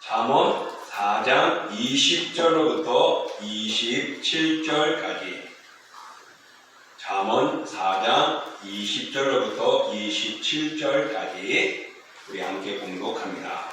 잠언 4장 20절로부터 27절까지. 잠언 4장 20절로부터 27절까지 우리 함께 봉독합니다.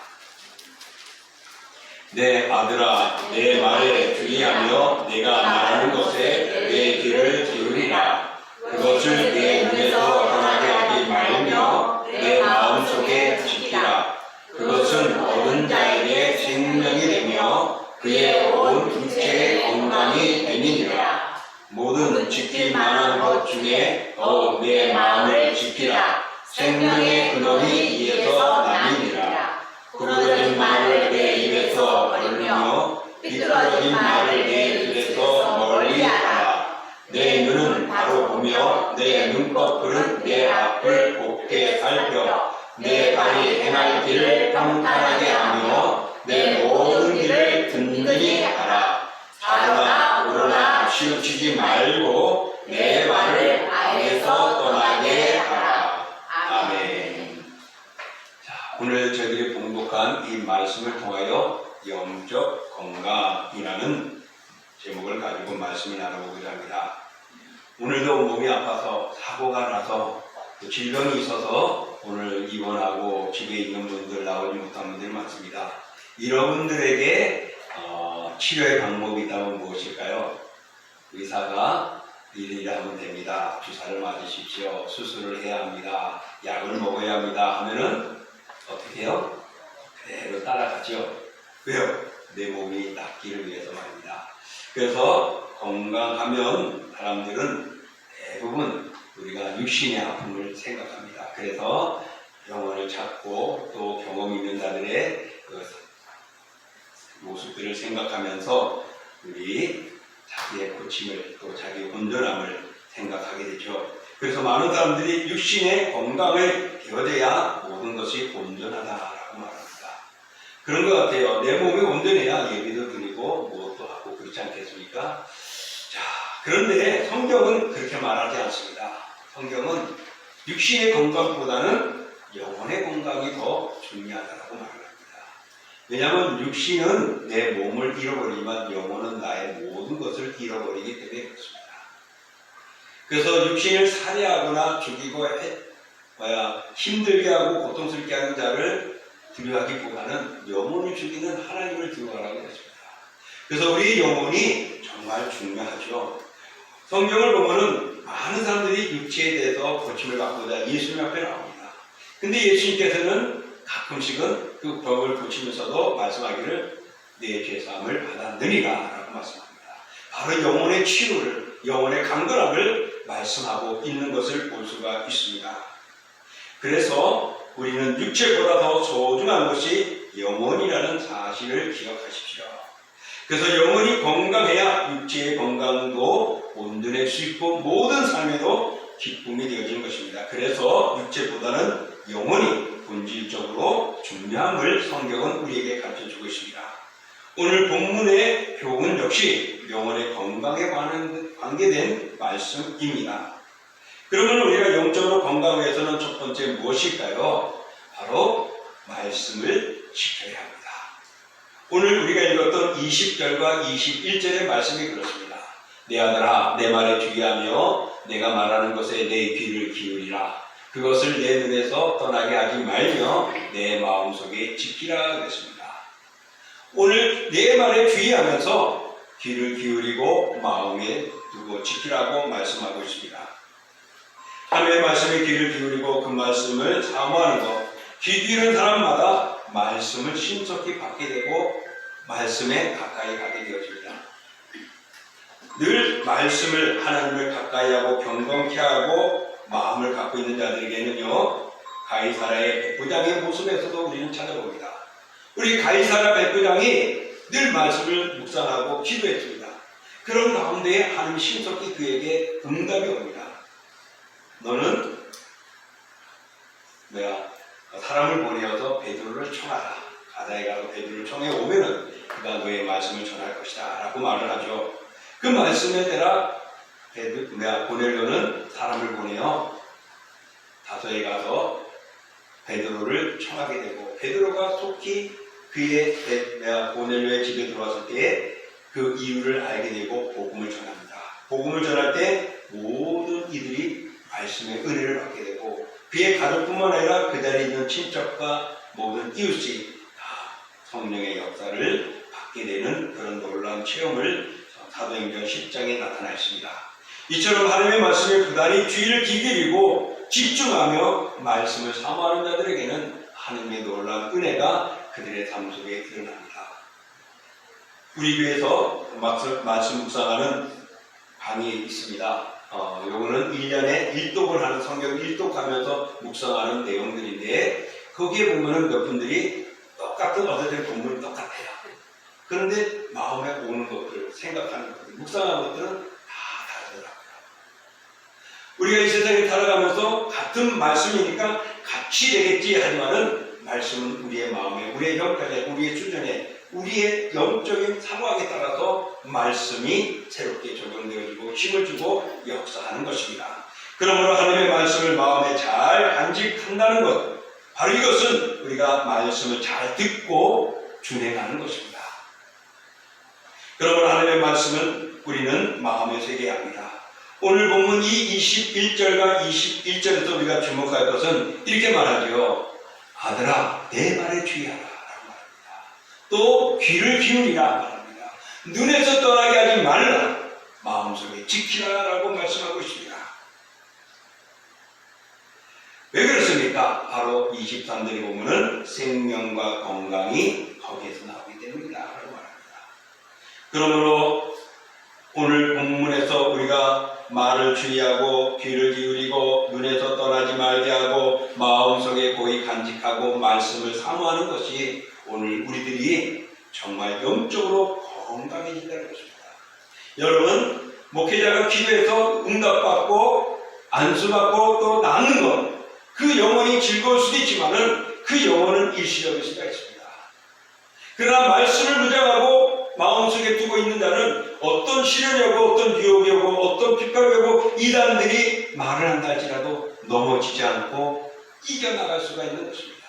내 아들아, 내 말에 주의하며 내가 말하는 것에 내 귀를 기울이라. 그것을 내 눈에서 떠나게 하지 말며 내 마음속에 지키라. 그것은 얻은 자에게 생명이 되며 그의 온 육체의 건강이 됨이니라. 모든 지킬 만한 것 중에 더욱 내 마음을 지키라. 생명의 근원이 이에서 남이니라. 부러진 말을 내 입에서 버리며 삐뚤어진 말을 내 입에서 멀리하라. 내 눈은 바로 보며 내 눈꺼풀은 내 앞을 곱게 살펴 내 발이 행할 길을 평탄하게 하며 내 모든 길을 든든히 하라. 좌로나 우로나 치우치지 말고 내 발을 악에서 떠나게 하라. 아멘. 자, 오늘 저희들이 봉독한 이 말씀을 통하여 영적 건강이라는 제목을 가지고 말씀을 나눠보고자 합니다. 오늘도 몸이 아파서 사고가 나서 질병이 있어서 오늘 입원하고 집에 있는 분들, 나오지 못한 분들이 많습니다. 여러분들에게 치료의 방법이 있다면 무엇일까요? 의사가 이리 하면 됩니다. 주사를 맞으십시오. 수술을 해야 합니다. 약을 먹어야 합니다. 하면은 어떻게 해요? 그대로 따라가죠. 왜요? 내 몸이 낫기를 위해서 말입니다. 그래서 건강하면 사람들은 대부분 우리가 육신의 아픔을 생각합니다. 그래서 병원을 찾고 또 경험 있는 자들의 그 모습들을 생각하면서 우리 자기의 고침을 또 자기의 온전함을 생각하게 되죠. 그래서 많은 사람들이 육신의 건강을 기어져야 모든 것이 온전하다라고 말합니다. 그런 것 같아요. 내 몸이 온전해야 예배도 드리고 무엇도 하고 그렇지 않겠습니까? 자, 그런데 성경은 그렇게 말하지 않습니다. 성경은 육신의 건강보다는 영혼의 건강이 더 중요하다고 말합니다. 왜냐하면 육신은 내 몸을 잃어버리지만 영혼은 나의 모든 것을 잃어버리기 때문에 그렇습니다. 그래서 육신을 살해하거나 죽이고 힘들게 하고 고통스럽게 하는 자를 두려워하기보다는 영혼을 죽이는 하나님을 두려워하라고 했습니다. 그래서 우리 영혼이 정말 중요하죠. 성경을 보면은 많은 사람들이 육체에 대해서 고침을 받고자 예수님 앞에 나옵니다. 근데 예수님께서는 가끔씩은 그 병을 고치면서도 말씀하기를 내 죄사함을 받았느니라 라고 말씀합니다. 바로 영혼의 치유를, 영혼의 강건함을 말씀하고 있는 것을 볼 수가 있습니다. 그래서 우리는 육체보다 더 소중한 것이 영혼이라는 사실을 기억하십시오. 그래서 영혼이 건강해야 육체의 건강도 온전할 수 있고 모든 삶에도 기쁨이 되어지는 것입니다. 그래서 육체보다는 영혼이 본질적으로 중요함을 성경은 우리에게 가르쳐주고 있습니다. 오늘 본문의 교훈 역시 영혼의 건강에 관계된 말씀입니다. 그러면 우리가 영적으로 건강하기 위해서는 첫 번째 무엇일까요? 바로 말씀을 지켜야 합니다. 오늘 우리가 읽었던 20절과 21절의 말씀이 그렇습니다. 내 아들아, 내 말에 주의하며 내가 말하는 것에 내 귀를 기울이라. 그것을 내 눈에서 떠나게 하지 말며 내 마음속에 지키라 그랬습니다. 오늘 내 말에 주의하면서 귀를 기울이고 마음에 두고 지키라고 말씀하고 있습니다. 하나님의 말씀에 귀를 기울이고 그 말씀을 사모하는 것, 귀 기울인 사람마다 말씀을 신속히 받게 되고 말씀에 가까이 가게 되어집니다. 늘 말씀을 하나님을 가까이 하고 경건케 하고 마음을 갖고 있는 자들에게는요, 가이사라의 백부장의 모습에서도 우리는 찾아봅니다. 우리 가이사라 백부장이 늘 말씀을 묵상하고 기도했습니다. 그런 가운데 하나님이 신속히 그에게 응답이 옵니다. 너는 사람을 보내어서 베드로를 청하라. 가다에 가서 베드로를 청해 오면은 그가 너의 말씀을 전할 것이다 라고 말을 하죠. 그 말씀에 따라 고넬료는 사람을 보내어 다소에 가서 베드로를 청하게 되고 베드로가 속히 그의 고넬료의 집에 들어왔을 때 그 이유를 알게 되고 복음을 전합니다. 복음을 전할 때 모든 이들이 말씀의 은혜를 받게 되고 그의 가족뿐만 아니라 그 자리에 있는 친척과 모든 이웃이 다 성령의 역사를 받게 되는 그런 놀라운 체험을 사도행전 10장에 나타나 있습니다. 이처럼 하나님의 말씀에 부단히 주의를 기울이고 집중하며 말씀을 사모하는 자들에게는 하나님의 놀라운 은혜가 그들의 삶 속에 드러납니다. 우리 교회에서 말씀 묵상하는 강의 있습니다. 요거는 1년에 1독을 하는 성경 1독하면서 묵상하는 내용들인데 거기에 보면은 몇 분들이 똑같은 어제된 본문이 똑같아요. 그런데 마음에 오는 것들, 생각하는 것들, 묵상하는 것들은 다 다르더라고요. 우리가 이 세상에 살아가면서 같은 말씀이니까 같이 되겠지 하지만은 말씀은 우리의 마음에, 우리의 형편에, 우리의 수준에, 우리의 영적인 사고학에 따라서 말씀이 새롭게 적용되어지고 힘을 주고 역사하는 것입니다. 그러므로 하나님의 말씀을 마음에 잘 간직한다는 것, 바로 이것은 우리가 말씀을 잘 듣고 준행하는 것입니다. 그러므로 하나님의 말씀은 우리는 마음에 새겨야 합니다. 오늘 본문 이 21절과 21절에서 우리가 주목할 것은 이렇게 말하죠. 아들아 내 말에 주의하라 라고 말합니다. 또 귀를 기울이라 말합니다. 눈에서 떠나게 하지 말라, 마음속에 지키라 라고 말씀하고 있습니다. 왜 그렇습니까? 바로 23절에 보면은 생명과 건강이 거기에서 나오기 때문이다 라고 말합니다. 그러므로 오늘 본문에서 우리가 말을 주의하고 귀를 기울이고 눈에서 떠나지 말게 하고 마음속에 고이 간직하고 말씀을 사모하는 것이 오늘 우리들이 정말 영적으로 건강해진다는 것입니다. 여러분, 목회자가 기도해서 응답받고 안수받고 또 낫는 것, 그 영혼이 즐거울 수도 있지만은 그 영혼은 일시적일 수가 있습니다. 그러나 말씀을 무장하고 마음속에 두고 있는 자는 어떤 시련이 오고 어떤 유혹이 오고 어떤 핍박이 오고 이단들이 말을 한다 할지라도 넘어지지 않고 이겨나갈 수가 있는 것입니다.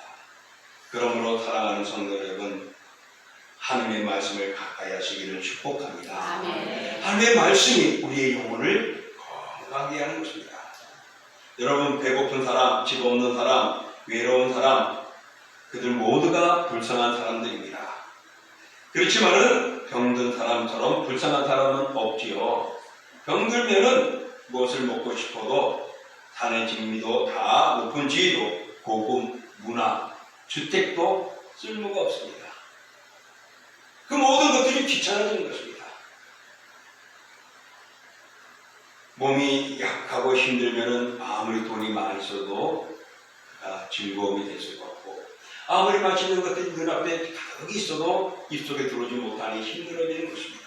그러므로 사랑하는 성도 여러분, 하나님의 말씀을 가까이 하시기를 축복합니다. 아멘. 하나님의 말씀이 우리의 영혼을 건강하게 하는 것입니다. 여러분, 배고픈 사람, 집 없는 사람, 외로운 사람, 그들 모두가 불쌍한 사람들입니다. 그렇지만은 병든 사람처럼 불쌍한 사람은 없지요. 병들면은 무엇을 먹고 싶어도 산의 진미도 다 높은 지위도 고급 문화, 주택도 쓸모가 없습니다. 그 모든 것들이 귀찮아지는 것입니다. 몸이 약하고 힘들면은 아무리 돈이 많이 있어도 즐거움이 될 수가 없고, 아무리 맛있는 것들이 눈앞에 가득 있어도 입속에 들어오지 못하니 힘들어지는 것입니다.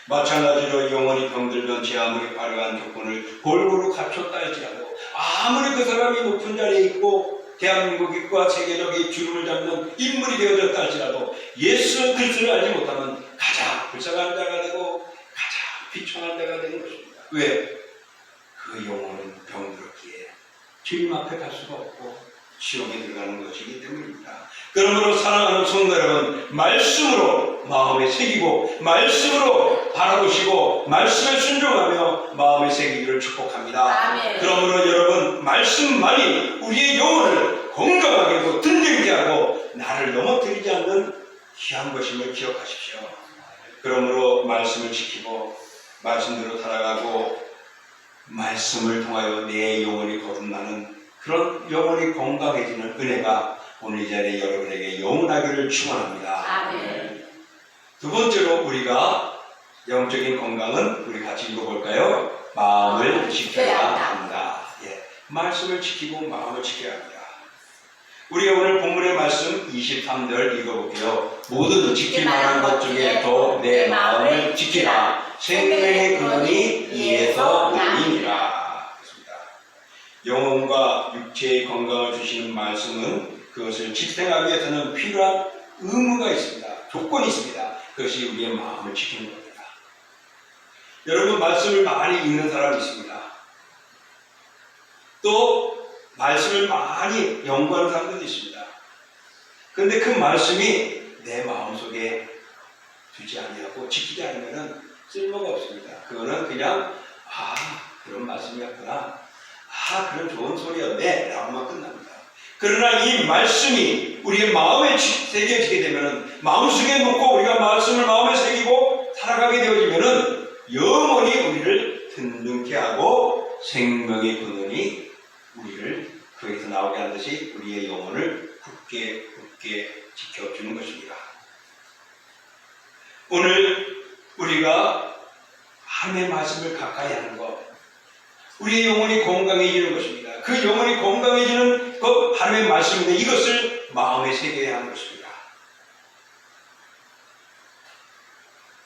마찬가지로 영혼이 병들면 제 아무리 화려한 조건을 골고루 갖췄다 할지라도 아무리 그 사람이 높은 자리에 있고 대한민국과 세계적인 주름을 잡는 인물이 되어졌다 할지라도 예수 그리스도를 알지 못하면 가장 불쌍한 자가 되고 가장 비천한 자가 되는 것입니다. 왜? 그 영혼은 병들었기에 주님 앞에 갈 수가 없고 지옥에 들어가는 것이기 때문입니다. 그러므로 사랑하는 성도 여러분, 말씀으로 마음에 새기고 말씀으로 바라보시고 말씀에 순종하며 마음에 새기기를 축복합니다. 아멘. 그러므로 여러분, 말씀만이 우리의 영혼을 건강하게 하고 든든하게 하고 나를 넘어뜨리지 않는 귀한 것임을 기억하십시오. 그러므로 말씀을 지키고 말씀대로 살아가고 말씀을 통하여 내 영혼이 거듭나는 그런 영혼이 건강해지는 은혜가 오늘 이 자리에 여러분에게 영원하기를 축원합니다. 아멘. 두 번째로 우리가 영적인 건강은 우리 같이 읽어볼까요? 마음을 지켜야 합니다. 예, 말씀을 지키고 마음을 지켜야 합니다. 우리가 오늘 본문의 말씀 23절 읽어볼게요. 모든 지킬 만한 것 중에도 내 마음을 지키라. 생명의 근원이 이에서 나니라. 영혼과 육체의 건강을 주시는 말씀은 그것을実행하기 위해서는 필요한 의무가 있습니다. 조건이 있습니다. 그것이 우리의 마음을 지키는 겁니다. 여러분, 말씀을 많이 읽는 사람이 있습니다. 또 말씀을 많이 연구하는 사람들도 있습니다. 그런데 그 말씀이 내 마음속에 두지 아니하고 지키지 않으면 쓸모가 없습니다. 그거는 그냥 그런 말씀이었구나, 그런 좋은 소리였네 라고만 끝납니다. 그러나 이 말씀이 우리의 마음에 새겨지게 되면, 마음속에 놓고 우리가 말씀을 마음에 새기고 살아가게 되어지면 영원히 우리를 든든케 하고 생명의 근원이 우리를 거기서 나오게 하는 듯이 우리의 영혼을 굳게 지켜주는 것입니다. 오늘 우리가 하나님의 말씀을 가까이 하는 것, 우리의 영혼이 건강해지는 것입니다. 그 영혼이 건강해지는 것 하나님의 말씀인데, 이것을 마음에 새겨야 하는 것입니다.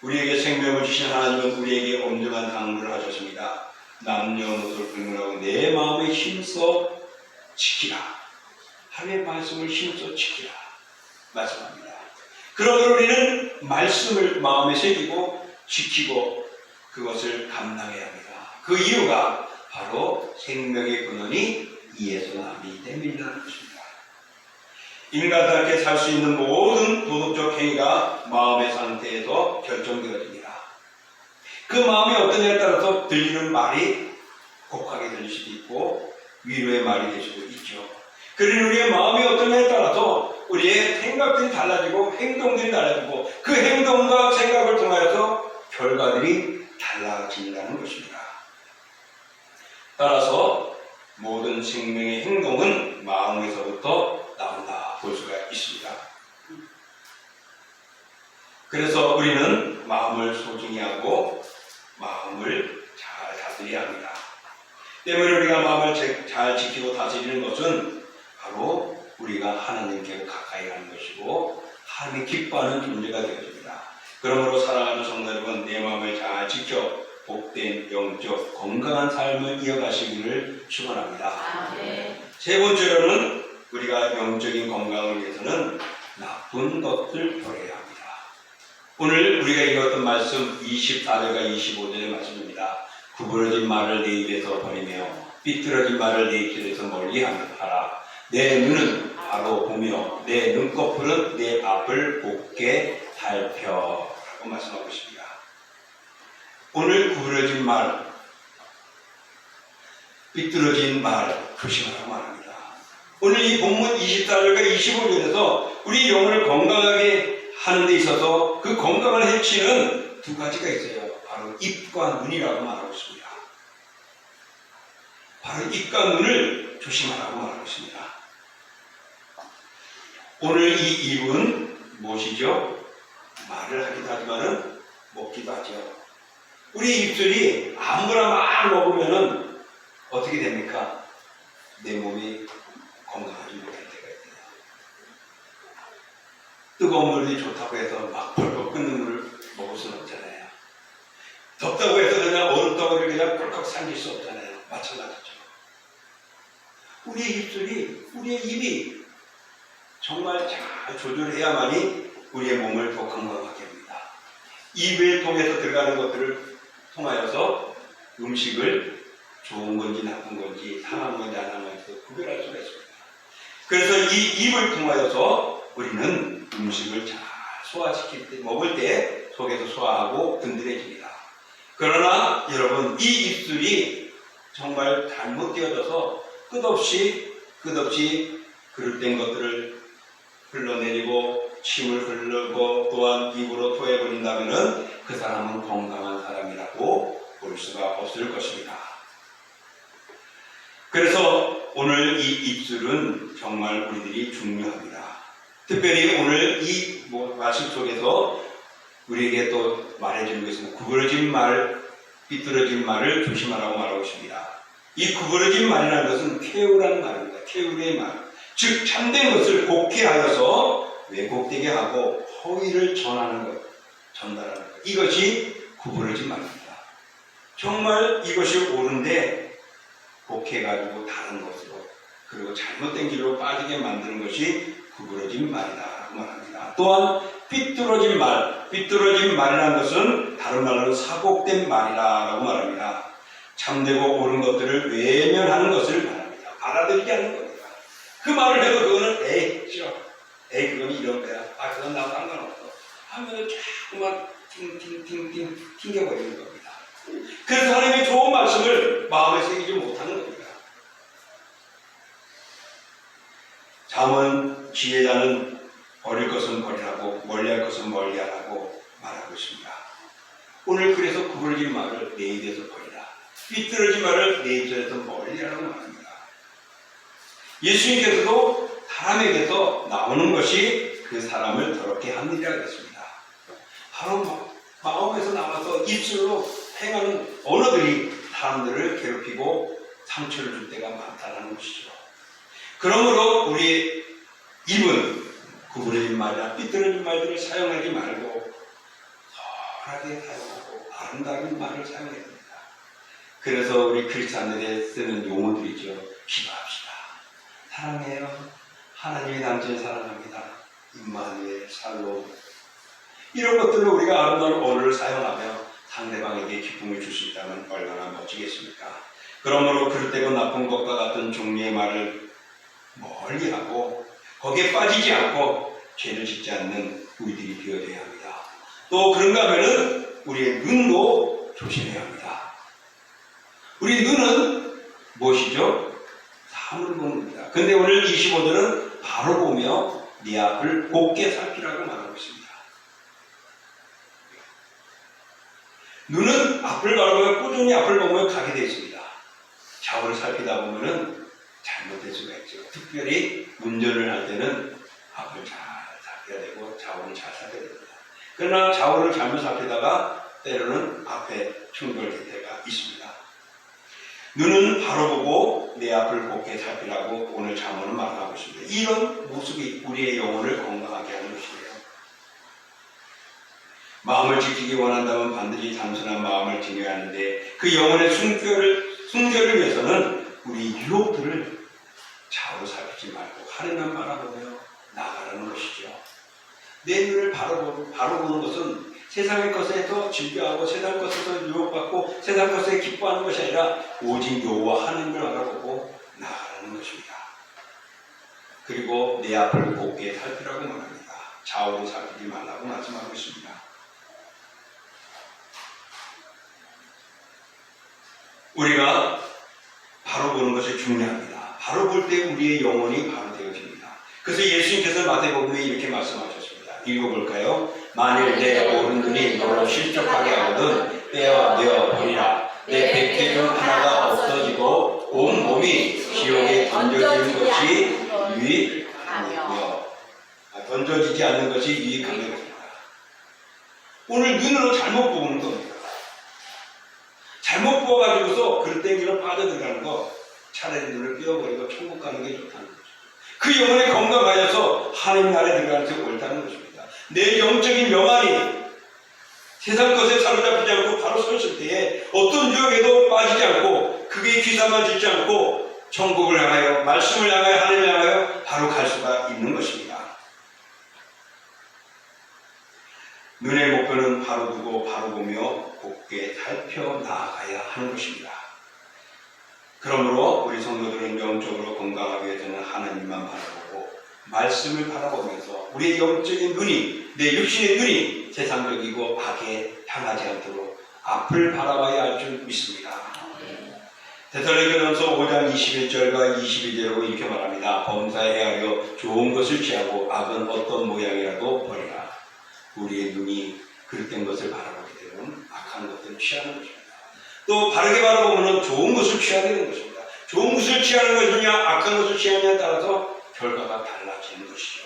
우리에게 생명을 주신 하나님은 우리에게 엄중한 당부를 하셨습니다. 남녀노소를 불문하고 내 마음에 힘써 지키라. 하나님의 말씀을 힘써 지키라 말씀합니다. 그러므로 우리는 말씀을 마음에 새기고 지키고 그것을 감당해야 합니다. 그 이유가 바로 생명의 근원이 이에서 나기 때문이라는 것입니다. 인간답게 살 수 있는 모든 도덕적 행위가 마음의 상태에서 결정되어집니다. 그 마음이 어떠냐에 따라서 들리는 말이 곡하게 들릴 수도 있고 위로의 말이 될 수도 있죠. 그러니 우리의 마음이 어떠냐에 따라서 우리의 생각들이 달라지고 행동들이 달라지고 그 행동과 생각을 통하여서 결과들이 달라진다는 것입니다. 따라서 모든 생명의 행동은 마음에서부터 나온다 볼 수가 있습니다. 그래서 우리는 마음을 소중히 하고 마음을 잘 다스려야 합니다. 때문에 우리가 마음을 잘 지키고 다스리는 것은 바로 우리가 하나님께 가까이 가는 것이고 하나님이 기뻐하는 존재가 되어집니다. 그러므로 사랑하는 성도 여러분, 내 마음을 잘 지켜 복된 영적 건강한 삶을 이어가시기를 축원합니다. 세 번째로는 우리가 영적인 건강을 위해서는 나쁜 것들 버려야 합니다. 오늘 우리가 읽었던 말씀 24절과 25절의 말씀입니다. 구부러진 말을 내 입에서 버리며 삐뚤어진 말을 내 입술에서 멀리하라. 내 눈은 바로 보며 내 눈꺼풀은 내 앞을 곱게 살펴라고 말씀하고 있습니다. 오늘 구부러진 말, 삐뚤어진 말 조심하라고 말합니다. 오늘 이 본문 24절과 25절에서 우리 영혼을 건강하게 하는 데 있어서 그 건강을 해치는 두 가지가 있어요. 바로 입과 눈이라고 말하고 있습니다. 바로 입과 눈을 조심하라고 말하고 있습니다. 오늘 이 입은 무엇이죠? 말을 하기도 하지만은 먹기도 하죠. 우리 입술이 아무거나 막 먹으면은 어떻게 됩니까? 내 몸이 건강하지 못할 때가 있어요. 뜨거운 물이 좋다고 해서 막 벌컥 끓는 물을 먹을 수는 없잖아요. 덥다고 해서 그냥 얼음덩어리를 그냥 꿀꺽 삼킬 수 없잖아요. 마찬가지죠. 우리의 입술이, 우리의 입이 정말 잘 조절해야만이 우리의 몸을 더 건강하게 합니다. 입을 통해서 들어가는 것들을 통하여서 음식을 좋은 건지 나쁜 건지 상한 건지 안 상한 건지 구별할 수가 있습니다. 그래서 이 입을 통하여서 우리는 음식을 잘 소화시킬 때, 먹을 때 속에서 소화하고 든든해집니다. 그러나 여러분, 이 입술이 정말 잘못되어져서 끝없이 그릇된 것들을 흘러내리고 침을 흘르고 또한 입으로 토해버린다면 그 사람은 건강한 사람이라고 볼 수가 없을 것입니다. 그래서 오늘 이 입술은 정말 우리들이 중요합니다. 특별히 오늘 이 말씀 속에서 우리에게 또 말해주는 것은 구부러진 말, 삐뚤어진 말을 조심하라고 말하고 있습니다. 이 구부러진 말이라는 것은 쾌우라는 말입니다. 쾌우의 말. 즉 참된 것을 곱게 하여서 왜곡되게 하고 허위를 전하는 것, 전달하는 것. 이것이 구부러진 말입니다. 정말 이것이 옳은데 곡해가지고 다른 것으로 그리고 잘못된 길로 빠지게 만드는 것이 구부러진 말이다라고 말합니다. 또한 삐뚤어진 말이라는 것은 다른 말로 사곡된 말이다라고 말합니다. 참되고 옳은 것들을 외면하는 것을 말합니다. 받아들이지 않는 겁니다. 그 말을 해도 그거는 에이 싫어, 에이 그건 이런 거야. 아 그건 나랑 상관없어. 하면은 자꾸만 튕겨버리는 겁니다. 그래서 하나님의 좋은 말씀을 마음에 새기지 못하는 겁니다. 잠언 지혜자는 버릴 것은 버리라고 멀리할 것은 멀리하라고 말하고 있습니다. 오늘 그래서 구부러진 말을 내 입에서 버리라. 삐뚤어진 말을 내 입에서 멀리하라고 말합니다. 예수님께서도 사람에게서 나오는 것이 그 사람을 더럽게 하는 일이라고 했습니다. 바로 마음에서 나와서 입술로 행하는 언어들이 사람들을 괴롭히고 상처를 줄 때가 많다는 것이죠. 그러므로 우리 입은 구부러진 말이나 삐뚤어진 말들을 사용하지 말고 선하게 사용하고 아름다운 말을 사용해야 됩니다. 그래서 우리 크리스찬들이 쓰는 용어들이죠. 기도합시다. 사랑해요. 하나님의 당신 사랑합니다. 임마누엘 살롬. 이런 것들로 우리가 아름다운 언어를 사용하며 상대방에게 기쁨을 줄 수 있다면 얼마나 멋지겠습니까? 그러므로 그릇되고 나쁜 것과 같은 종류의 말을 멀리하고 거기에 빠지지 않고 죄를 짓지 않는 우리들이 되어야 합니다. 또 그런가 하면은 우리의 눈도 조심해야 합니다. 우리 눈은 무엇이죠? 사물을 보는 겁니다. 근데 오늘 25절은 바로 보며 네 앞을 곱게 살피라고 말하고 있습니다. 눈은 앞을 바라보며 꾸준히 앞을 보며 가게 되어 있습니다. 좌우를 살피다 보면은 잘못될 수가 있죠. 특별히 운전을 할 때는 앞을 잘 살펴야 되고 좌우를 잘 살펴야 됩니다. 그러나 좌우를 잘못 살피다가 때로는 앞에 충돌될 때가 있습니다. 눈은 바로 보고 내 앞을 곱게 살피라고 오늘 잠언은 말하고 있습니다. 이런 모습이 우리의 영혼을 건강하게 하는 것이에요. 마음을 지키기 원한다면 반드시 단순한 마음을 지녀야 하는데 그 영혼의 순결을 위해서는 우리 유혹들을 좌우로 살피지 말고 하늘만 바라보며 나아가라는 것이죠. 내 눈을 바로 보는 것은 세상의 것에서 즐겨하고 세상 것에서 유혹받고 세상 것에 기뻐하는 것이 아니라 오직 여호와 하나님을 바라보고 나아가는 것입니다. 그리고 내 앞을 곱게 살피라고 말합니다. 좌우로 살피지 말라고 말씀하고 있습니다. 우리가 바로 보는 것이 중요합니다. 바로 볼 때 우리의 영혼이 바로 되어집니다. 그래서 예수님께서 마태복음에 이렇게 말씀하셨습니다. 읽어볼까요? 만일 내 오른눈이 너를 실족하게 하거든 떼어내어 버리라. 내 백태 중 하나가 없어지고 온 몸이 지옥에 던져지는 것이 유익하며 던져지지 않는 것이 유익하며 오늘 눈으로 잘못 보는 겁니다. 잘못 보아가지고서 그릇땡기로 빠져들어가는 거 차라리 눈을 띄어버리고 천국 가는 게 좋다는 거죠. 그 영혼이 건강하여서 하나님 나라에 들어가는 게 옳다는 것입니다. 내 영적인 명안이 세상 것에 사로잡히지 않고 바로 서 있을 때에 어떤 유혹에도 빠지지 않고 그게 귀사만 짓지 않고 천국을 향하여 말씀을 향하여 하나님을 향하여 바로 갈 수가 있는 것입니다. 눈의 목표는 바로 두고 바로 보며 곱게 살펴 나아가야 하는 것입니다. 그러므로 우리 성도들은 영적으로 건강하기 위해서는 하나님만 바라보고 말씀을 바라보면서 우리의 영적인 눈이 내 육신의 눈이 세상적이고 악에 향하지 않도록 앞을 바라봐야 할 줄 믿습니다. 데살로니가전서 5장 21절과 22절로 이렇게 말합니다. 범사에 헤아려 좋은 것을 취하고 악은 어떤 모양이라도 버리라. 우리의 눈이 그릇된 것을 바라보게 되면 악한 것들을 취하는 것입니다. 또 바르게 바라보면 좋은 것을 취하게 되는 것입니다. 좋은 것을 취하는 것이냐 악한 것을 취하느냐에 따라서 결과가 달라지는 것이죠.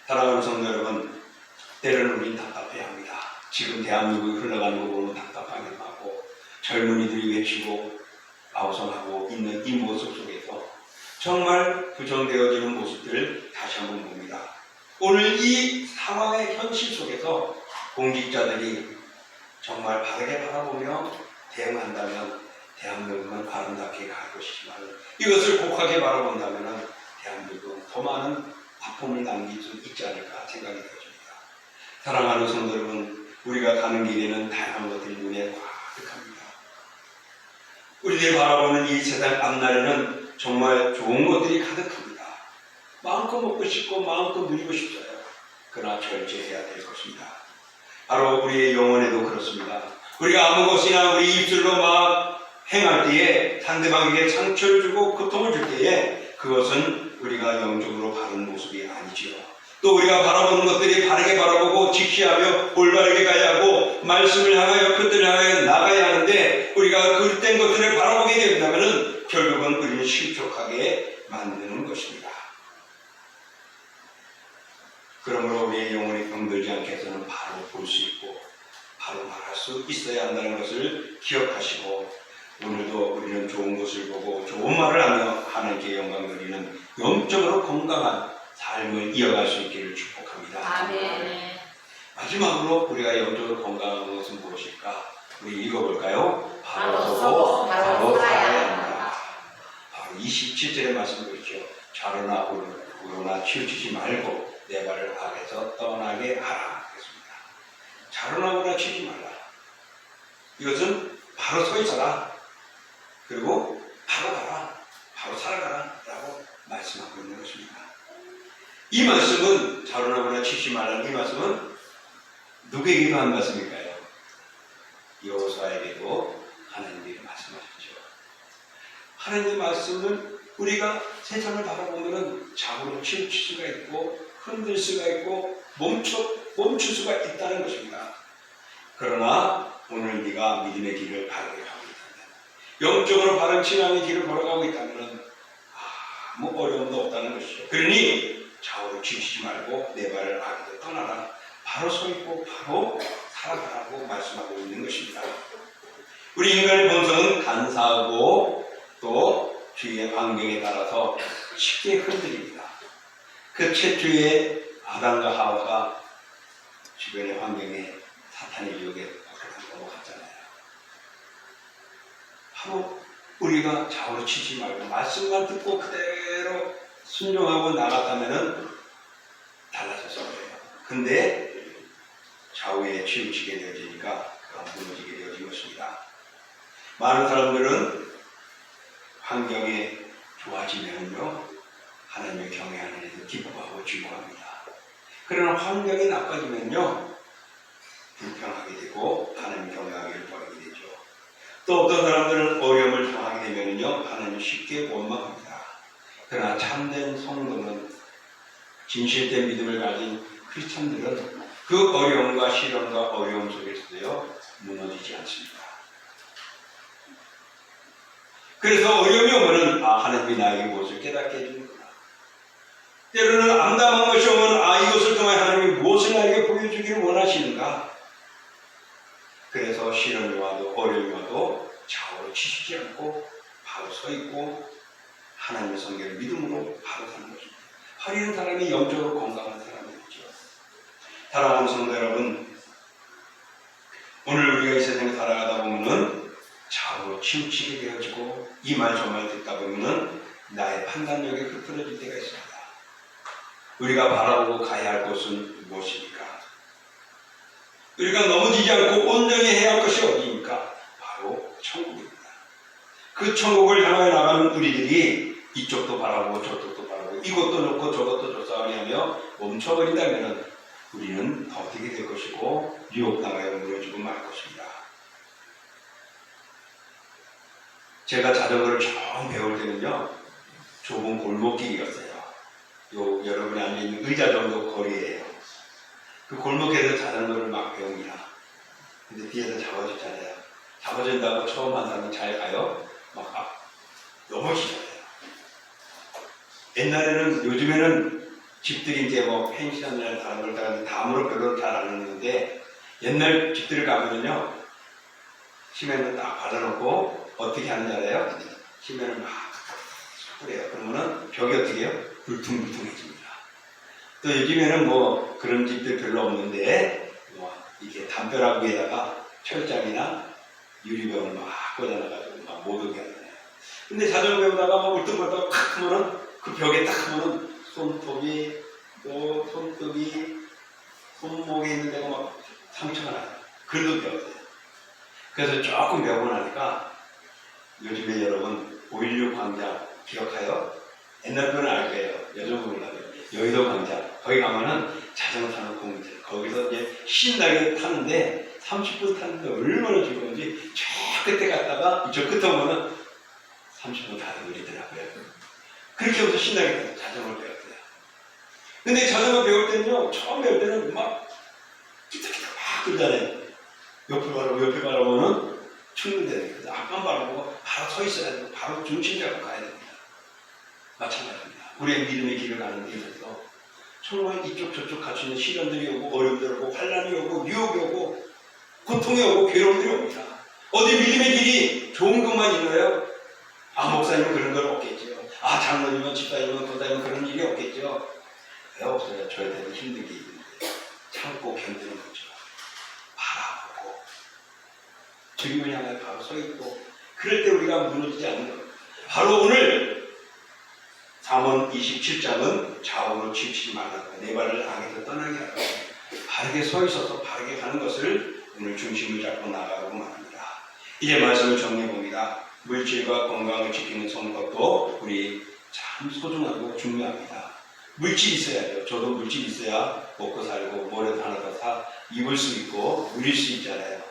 사랑하는 성도 여러분, 때로는 우린 답답해합니다. 지금 대한민국이 흘러가는 거 보면 답답하기도 하고 젊은이들이 외치고 아우성하고 있는 이 모습 속에서 정말 부정되어지는 모습들을 다시 한번 봅니다. 오늘 이 상황의 현실 속에서 공직자들이 정말 바르게 바라보며 대응한다면 대한민국은 아름답게 갈 것이지만 이것을 곡하게 바라본다면 대한민국은 더 많은 아픔을 남길 수 있지 않을까 생각이 되어집니다. 사랑하는 성도 여러분, 우리가 가는 길에는 다양한 것들이 눈에 가득합니다. 우리들이 바라보는 이 세상 앞날에는 정말 좋은 것들이 가득합니다. 마음껏 먹고 싶고 마음껏 누리고 싶어요. 그러나 절제해야 될 것입니다. 바로 우리의 영혼에도 그렇습니다. 우리가 아무 것이나 우리 입술로 막 행할 때에 상대방에게 상처를 주고 고통을 줄 때에 그것은 우리가 영적으로 바른 모습이 아니지요. 또 우리가 바라보는 것들이 바르게 바라보고 직시하며 올바르게 가야 하고 말씀을 향하여 그들을 향하여 나가야 하는데 우리가 그릇된 것들을 바라보게 된다면 결국은 우리는 실족하게 만드는 것입니다. 그러므로 우리의 영혼이 병들지 않게 해서는 바로 볼 수 있고 바로 말할 수 있어야 한다는 것을 기억하시고 오늘도 우리는 좋은 것을 보고 좋은 말을 하며 하나님께 영광 드리는 영적으로 건강한 삶을 이어갈 수 있기를 축복합니다. 아멘. 마지막으로 우리가 영적으로 건강한 것은 무엇일까? 우리 읽어볼까요? 바로 서고 바로 살아야 한다. 바로 27절의 말씀 보시죠. 좌로나 우로나 치우치지 말고 내 발을 악에서 떠나게 하라. 그랬습니다. 좌로나 우로나 치우치지 말라. 이것은 바로 서 있어라. 그리고 바로 가라. 바로 살아가라. 라고 말씀하고 있는 것입니다. 이 말씀은 좌로나 우로나 치우치지 말라는 이 말씀은 누구에게 한 말씀일까요? 여호수아에게도 하나님이 말씀하셨죠. 하나님의 말씀은 우리가 세상을 바라보면 좌우로 치우칠 수가 있고 흔들 수가 있고 멈출 수가 있다는 것입니다. 그러나 오늘 네가 믿음의 길을 바르게 가고 있다면 영적으로 바른 신앙의 길을 걸어가고 있다면 아무 어려움도 없다는 것이죠. 그러니 좌우로 치우치지 말고 내 발을 악에서 떠나라. 바로 서 있고 바로 살아가라고 말씀하고 있는 것입니다. 우리 인간의 본성은 간사하고 또 주위의 환경에 따라서 쉽게 흔들립니다. 그 최초의 아담과 하와가 주변의 환경에 사탄의 유혹에 넘어갔잖아요. 바로 우리가 좌우로 치지 말고 말씀만 듣고 그대로 순종하고 나갔다면 달라졌을 거예요. 근데 좌우에 치우치게 되어지니까 그가 무너지게 되어진 것입니다. 많은 사람들은 환경이 좋아지면요 하나님을 경외하는 일을 기뻐하고 즐거워합니다. 그러나 환경이 나빠지면요 불평하게 되고 하나님 경외하기를 버리게 되죠. 또 어떤 사람들은 어려움을 당하게 되면요 하나님을 쉽게 원망합니다. 그러나 참된 성도는 진실된 믿음을 가진 크리스찬들은 그 어려움과 시련과 어려움 속에서도요 무너지지 않습니다. 그래서 어려움이 오면은 하나님이 나에게 무엇을 깨닫게 해주는구나. 때로는 암담한 것이 오면 이것을 통해 하나님이 무엇을 나에게 보여주기를 원하시는가. 그래서 시련이 와도 어려움이 와도 좌우로 치시지 않고 바로 서 있고 하나님의 성경을 믿음으로 바로 사는 것입니다. 바로 이런 사람이 영적으로 건강한 사람이죠. 사랑하는 성도 여러분, 오늘 우리가 이 세상에 살아가다 보면은 좌우로 치우치게 되어지고 이 말 저 말 듣다 보면은 나의 판단력이 흐트러질 때가 있습니다. 우리가 바라보고 가야 할 곳은 무엇입니까? 우리가 넘어지지 않고 온전히 해야 할 것이 어디입니까? 바로 천국입니다. 그 천국을 향하여 나가는 우리들이 이쪽도 바라보고 저쪽도 바라보고 이것도 좋고 저것도 좋사하니 하며 멈춰버린다면 우리는 어떻게 될 것이고 유혹당하여 무너지고 말 것입니다. 제가 자전거를 처음 배울 때는요 좁은 골목길이었어요. 여러분이 앉아있는 의자 정도 거리예요. 그 골목에서 자전거를 막 배웁니다. 근데 뒤에서 잡아주잖아요. 잡아준다고 처음 한 사람은 잘 가요? 막 넘어지잖아요. 옛날에는 요즘에는 집들이 이제 뭐 펜션이나 다른 걸 따는데 다음으로 별로 잘 안 했는데 옛날 집들을 가면은요 시멘을 딱 발라놓고 어떻게 하는지 알아요? 시멘을 막 뿌려요. 그러면은 벽이 어떻게 해요? 울퉁불퉁해집니다. 또 요즘에는 뭐 그런 집들 별로 없는데 뭐 이렇게 담벼락 위에다가 철장이나 유리병을 막 꽂아놔가지고 막 못 오게 하잖아요. 근데 자전거 배우다가 막 울퉁불퉁 탁 하면은 그 벽에 딱 하면은 손톱이 또 손톱이 손목에 있는 데가 막 상처가 나요. 그래도 배웠어요. 그래서 조금 배우고 나니까 요즘에 여러분 5.16 광장 기억해요? 옛날 분은 알 거예요. 요즘 분은 몰라요. 여의도 광장 거기 가면은 자전거 타는 공원들 거기서 이제 신나게 타는데 30분 타는데 얼마나 즐거운지 저 끝에 갔다가 저 끝에 오면은 30분 타는 거리더라고요. 그렇게 하면서 신나게 자전거를 배웠어요. 근데 자전거 배울 때는요, 처음 배울 때는 막 기특기특 막 그러잖아요. 옆에 바라보면 죽는데 그래서 앞만 바라보고 바로 서 있어야 되고 바로 중심 잡고 가야 됩니다. 마찬가지입니다. 우리의 믿음의 길을 가는 데 있어서 정말 이쪽 저쪽 갖추는 시련들이 오고 어려움들이 오고 환란이 오고 유혹이 오고 고통이 오고 괴로움들이 옵니다. 어디 믿음의 길이 좋은 것만 있나요? 아 목사님은 그런 건 없겠죠. 아 장로님은 집사님은 도사님은 그런 일이 없겠죠. 왜 없어요? 저희들은 힘든 게 있는데 참고 견디는 거죠. 바라보고 주님을 향해 바로 서 있고 그럴 때 우리가 무너지지 않는 겁니다. 바로 오늘 잠언 27장은 좌우로 치우치지 말라고 내 발을 악에서 떠나게 하라고 바르게 서 있어서 바르게 가는 것을 오늘 중심을 잡고 나가라고 말합니다. 이제 말씀을 정리해 봅니다. 물질과 건강을 지키는 성격도 우리 참 소중하고 중요합니다. 물질 있어야죠. 저도 물질 있어야 먹고 살고 뭐라도 하나 더 사 입을 수 있고 누릴 수 있잖아요.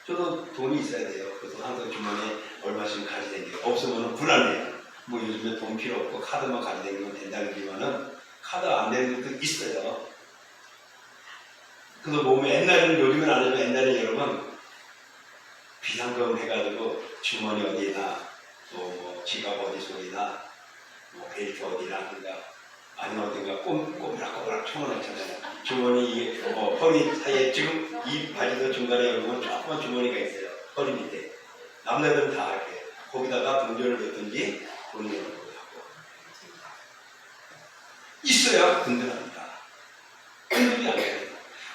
저도 돈이 있어야 돼요. 그래서 항상 주머니에 얼마씩 가져다니게요. 없으면 불안해요. 뭐 요즘에 돈 필요 없고 카드만 가져다니면 된다기보다는 카드 안 되는 것도 있어요. 그래서 몸에 옛날에는 요즘은 안 하지만 옛날에 여러분 비상금 해가지고 주머니 어디나 또 뭐 지갑 어디 속이나 뭐 벨트 어디나 하든가 아니면 어딘가 꼬무락꼬무락 쳐놓잖아요. 주머니 허리 사이에 지금 이 바지도 중간에 열면 조그만 주머니가 있어요. 허리 밑에 남자들은 다 이렇게 거기다가 동전을 넣든지 돈을 넣고 하고 있어야 든든합니다. 흔들리지 않아요.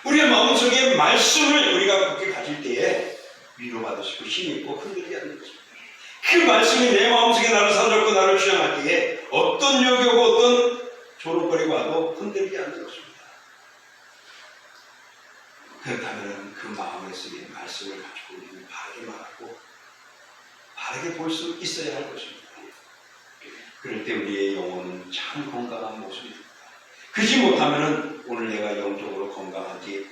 우리의 마음속에 말씀을 우리가 그렇게 가질 때에 위로받으시고 힘있고 흔들리지 않는 것입니다. 그 말씀이 내 마음속에 나를 사로잡고 나를 주장할 때에 어떤 욕이 오고 어떤 조롱거리가 와도 흔들리지 않는 것입니다. 그렇다면 그 마음에 쓰인 말씀을 가지고 우리는 바르게 말하고 바르게 볼 수 있어야 할 것입니다. 그럴 때 우리의 영혼은 참 건강한 모습이 됩니다. 그렇지 못하면 오늘 내가 영적으로 건강한지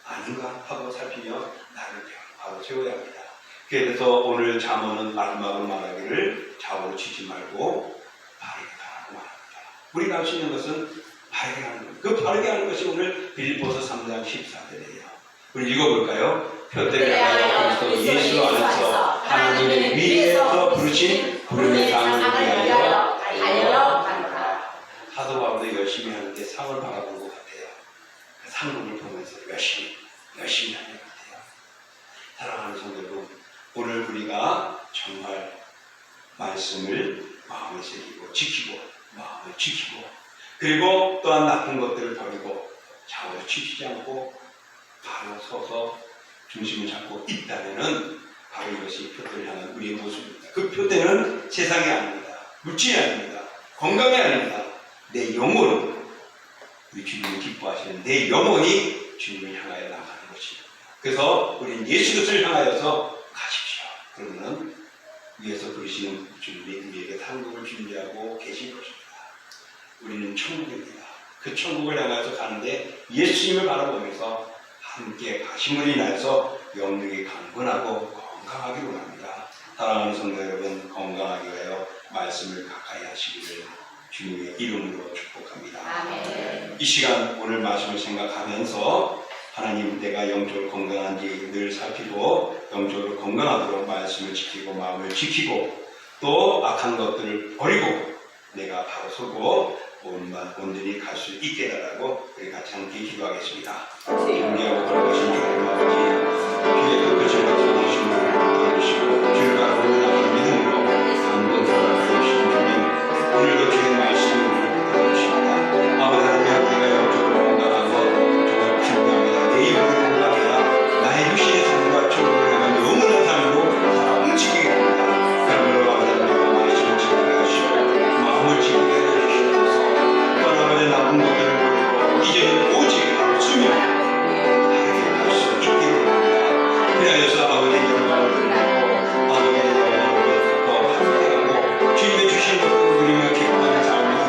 아닌가 하고 살피며 나를 바로 세워야 합니다. 그래서 오늘 잠언은 마지막으로 말하기를 좌우로 치지 말고 바르게 가라고 말합니다. 우리가 할 수 있는 것은 바르게 하는 것. 그 바르게 하는 것이 오늘 빌립보서 3장 14절이에요. 우리 읽어볼까요? 표대를 하여 그리스도 예수 안에서 하나님의 위에서 부르신 부름의 상을 위하여 달려가노라. 사도 바울도 열심히 하는데 상을 바라본 것 같아요. 그 상금을 보면서 열심히 하는 것 같아요. 사랑하는 성도 여러분, 오늘 우리가 정말 말씀을 마음에 새기고 지키고 마음을 지키고 그리고 또한 나쁜 것들을 버리고 좌우로 치우치지 않고 바로 서서 중심을 잡고 있다면은 바로 이것이 표대를 향한 우리의 모습입니다. 그 표대는 세상이 아닙니다. 물질이 아닙니다. 건강이 아닙니다. 내 영혼, 우리 주님이 기뻐하시는 내 영혼이 주님을 향하여 나가는 것입니다. 그래서 우리는 예수 그리스도를 향하여서 가십시오. 그러면 위에서 부르시는 주님이 우리에게 상급을 준비하고 계신 것입니다. 우리는 천국입니다. 그 천국을 향해서 가는데 예수님을 바라보면서 함께 가심으로 인하여서 영육이 강건하고 건강하기로 합니다. 사랑하는 성도 여러분, 건강하게 하여 말씀을 가까이 하시기를 주님의 이름으로 축복합니다. 아멘. 이 시간 오늘 말씀을 생각하면서 하나님 내가 영적으로 건강한지 늘 살피고 영적으로 건강하도록 말씀을 지키고 마음을 지키고 또 악한 것들을 버리고 내가 바로 서고 온전히 갈 수 있게 해달라고 우리 같이 함께 기도하겠습니다. 존귀하고 돌아가신 주님 아버지 주의 끝까지 말씀하신 분을 도와주시고 주가 오늘 믿음으로 한번 돌아가 주신 주님 오늘도 주의 말씀을 도와주십니다. 아버지 하나님 우리가 영적으로 건강한 것 정말 중요합니다. 내 영혼을 건강해야 나의 육신의 삶과 천국을 향한 영원한 삶으로 살아 움직이게 됩니다. 그러므로 아버지 하나님 말씀을 지키게 하시고 마음을 지키게 해주시옵소서. 또한 아버지 나쁜 것들을 버리고 이제는 오직 바로 수명 바르게 갈 수 있게 됩니다. 그래서 아버지 영광을 드리고 아버지 영광을 더 함께하고 주님의 주신 것을 누리며 기뻐하는 삶을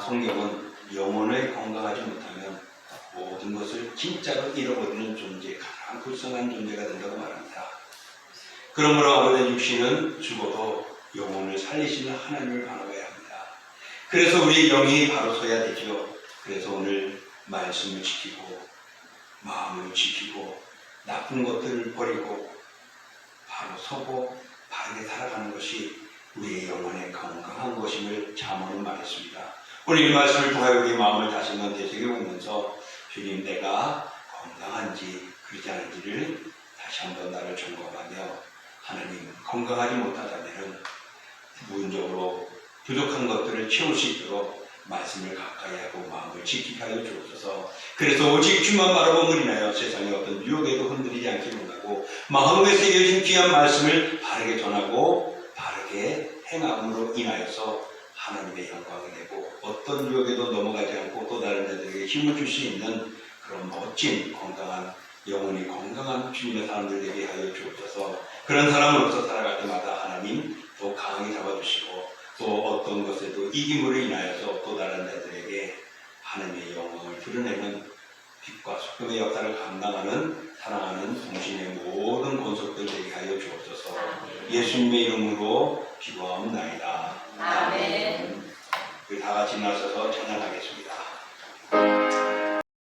성경은 영혼을 건강하지 못하면 모든 것을 진짜로 잃어버리는 존재, 가장 불쌍한 존재가 된다고 말합니다. 그러므로 아버지 육신은 죽어도 영혼을 살리시는 하나님을 바라봐야 합니다. 그래서 우리의 영이 바로 서야 되죠. 그래서 오늘 말씀을 지키고 마음을 지키고 나쁜 것들을 버리고 바로 서고 바르게 살아가는 것이 우리의 영혼의 건강한 것임을 잠언은 말했습니다. 오늘 이 말씀을 통하여 우리의 마음을 다시 한번 되새겨보면서 주님, 내가 건강한지 그러지 않은지를 다시 한번 나를 점검하며 하나님, 건강하지 못하다면 부분적으로 부족한 것들을 채울 수 있도록 말씀을 가까이 하고 마음을 지키게 하여 주옵소서. 그래서 오직 주만 바라보므로 인하여 세상의 어떤 유혹에도 흔들리지 않게 원하고 마음에 새겨진 귀한 말씀을 바르게 전하고 바르게 행함으로 인하여서 하나님의 영광을 내고 어떤 유혹에도 넘어가지 않고 또 다른 자들에게 힘을 줄 수 있는 그런 멋진 건강한 영혼이 건강한 주님의 사람들 되게 하여 주옵소서. 그런 사람으로서 살아갈 때마다 하나님 또 강하게 잡아주시고 또 어떤 것에도 이김으로 인하여서 또 다른 자들에게 하나님의 영광을 드러내는 빛과 소금의 역할을 감당하는 사랑하는 동신의 모든 권속들 되게 하여 주옵소서. 예수님의 이름으로 기도하옵나이다. 아멘. 우리 다 같이 나서서 찬양하겠습니다.